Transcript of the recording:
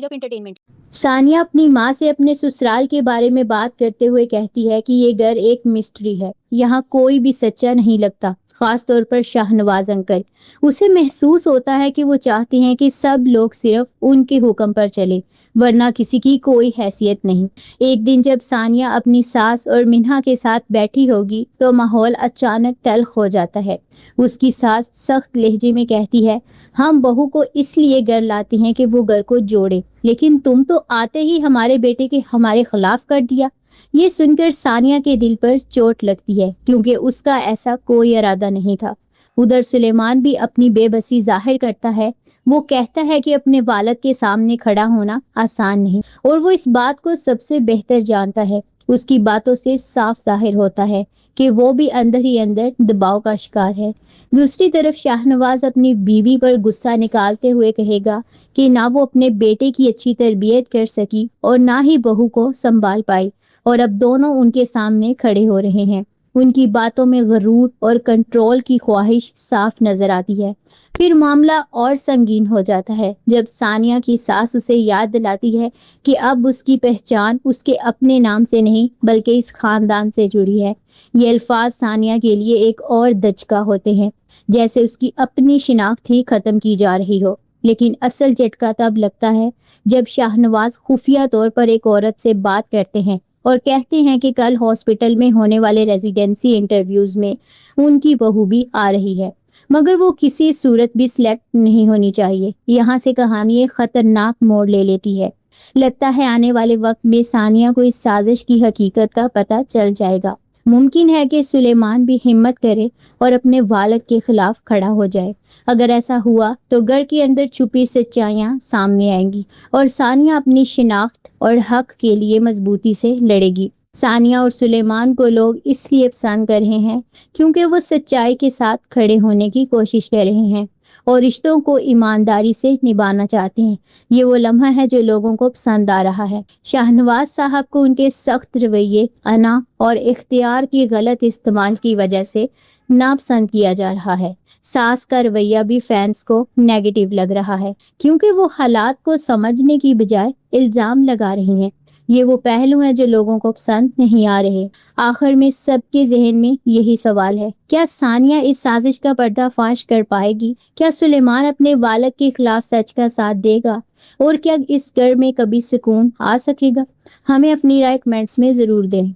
सिर्फ एंटरटेनमेंट। सानिया अपनी माँ से अपने ससुराल के बारे में बात करते हुए कहती है कि ये घर एक मिस्ट्री है। यहाँ कोई भी सच्चा नहीं लगता, खास तौर पर शाहनवाज अंकल। उसे महसूस होता है कि वो चाहती हैं कि सब लोग सिर्फ उनके हुक्म पर चले, वरना किसी की कोई हैसियत नहीं। एक दिन जब सानिया अपनी सास और मिन्हा के साथ बैठी होगी तो माहौल अचानक तल्ख हो जाता है। उसकी सास सख्त लहजे में कहती है, हम बहू को इसलिए घर लाते हैं कि वो घर को जोड़े, लेकिन तुम तो आते ही हमारे बेटे के हमारे खिलाफ कर दिया। ये सुनकर सानिया के दिल पर चोट लगती है, क्योंकि उसका ऐसा कोई इरादा नहीं था। उधर सुलेमान भी अपनी बेबसी जाहिर करता है। वो कहता है कि अपने वालिद के सामने खड़ा होना आसान नहीं, और वो इस बात को सबसे बेहतर जानता है। उसकी बातों से साफ जाहिर होता है कि वो भी अंदर ही अंदर दबाव का शिकार है। दूसरी तरफ शाहनवाज अपनी बीवी पर गुस्सा निकालते हुए कहेगा कि ना वो अपने बेटे की अच्छी तरबियत कर सकी और ना ही बहू को संभाल पाई, और अब दोनों उनके सामने खड़े हो रहे हैं। उनकी बातों में गरूर और कंट्रोल की ख्वाहिश साफ नजर आती है। फिर मामला और संगीन हो जाता है जब सानिया की सास उसे याद दिलाती है कि अब उसकी पहचान उसके अपने नाम से नहीं बल्कि इस खानदान से जुड़ी है। ये अल्फाज सानिया के लिए एक और दचका होते हैं, जैसे उसकी अपनी शिनाख्त ही खत्म की जा रही हो। लेकिन असल झटका तब लगता है जब शाहनवाज खुफिया तौर पर एक औरत से बात करते हैं और कहते हैं कि कल हॉस्पिटल में होने वाले रेजिडेंसी इंटरव्यूज में उनकी बहू भी आ रही है, मगर वो किसी सूरत भी सिलेक्ट नहीं होनी चाहिए। यहाँ से कहानी एक खतरनाक मोड़ ले लेती है। लगता है आने वाले वक्त में सानिया को इस साजिश की हकीकत का पता चल जाएगा। मुमकिन है कि सुलेमान भी हिम्मत करे और अपने वालिद के खिलाफ खड़ा हो जाए। अगर ऐसा हुआ तो घर के अंदर छुपी सच्चाइयां सामने आएंगी और सानिया अपनी शिनाख्त और हक के लिए मजबूती से लड़ेगी। सानिया और सुलेमान को लोग इसलिए पसंद कर रहे हैं क्योंकि वो सच्चाई के साथ खड़े होने की कोशिश कर रहे हैं और रिश्तों को ईमानदारी से निभाना चाहते हैं। ये वो लम्हा है जो लोगों को पसंद आ रहा है। शाहनवाज साहब को उनके सख्त रवैये, अना और इख्तियार की गलत इस्तेमाल की वजह से नापसंद किया जा रहा है। सास का रवैया भी फैंस को नेगेटिव लग रहा है, क्योंकि वो हालात को समझने की बजाय इल्जाम लगा रही हैं। ये वो पहलू हैं जो लोगों को पसंद नहीं आ रहे। आखिर में सबके जहन में यही सवाल है, क्या सानिया इस साजिश का पर्दाफाश कर पाएगी? क्या सुलेमान अपने वालिद के खिलाफ सच का साथ देगा? और क्या इस घर में कभी सुकून आ सकेगा? हमें अपनी राय कमेंट्स में जरूर दें।